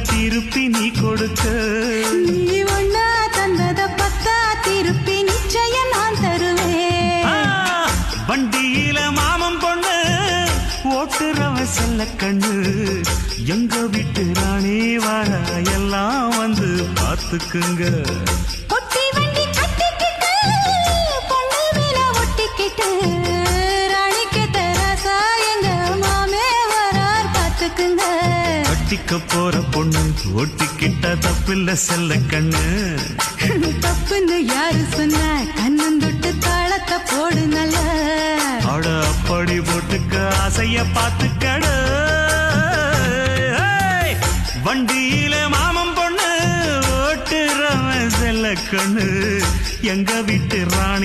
திருப்பி நீ கொடுக்க. நீ ஒண்ணா தந்தத பத்தா திருப்பி நிச்சயம் நான் தருவேன். வண்டியில மாமன் பொண்ணு ஓட்டுறவ செல்ல கண்ணு, எங்க வீட்டு ராணி வர எல்லாம் வந்து பார்த்துக்குங்க. பொட்டி வண்டி கட்டிக்கிட்டு பொண்ணு மேல ஒட்டிக்கிட்டு ராணிக்கு தராசா எங்க மாமே வரார் பார்த்துக்குங்க. கட்டிக்க போற பொண்ணு ஒட்டிக்கிட்ட தப்பில்ல செல்ல கண்ணு. தப்புன்னு யாரு சொன்ன கண்ணந்தொட்டு தாளத்தை போடு நல்ல. அட அப்படி போட்டுக்க ஆசைய பார்த்துக்கடு. வண்டியில மாமன் பொண்ணு ஓட்டுறவன் செல்ல கண்ணு, எங்க வீட்டு ராணி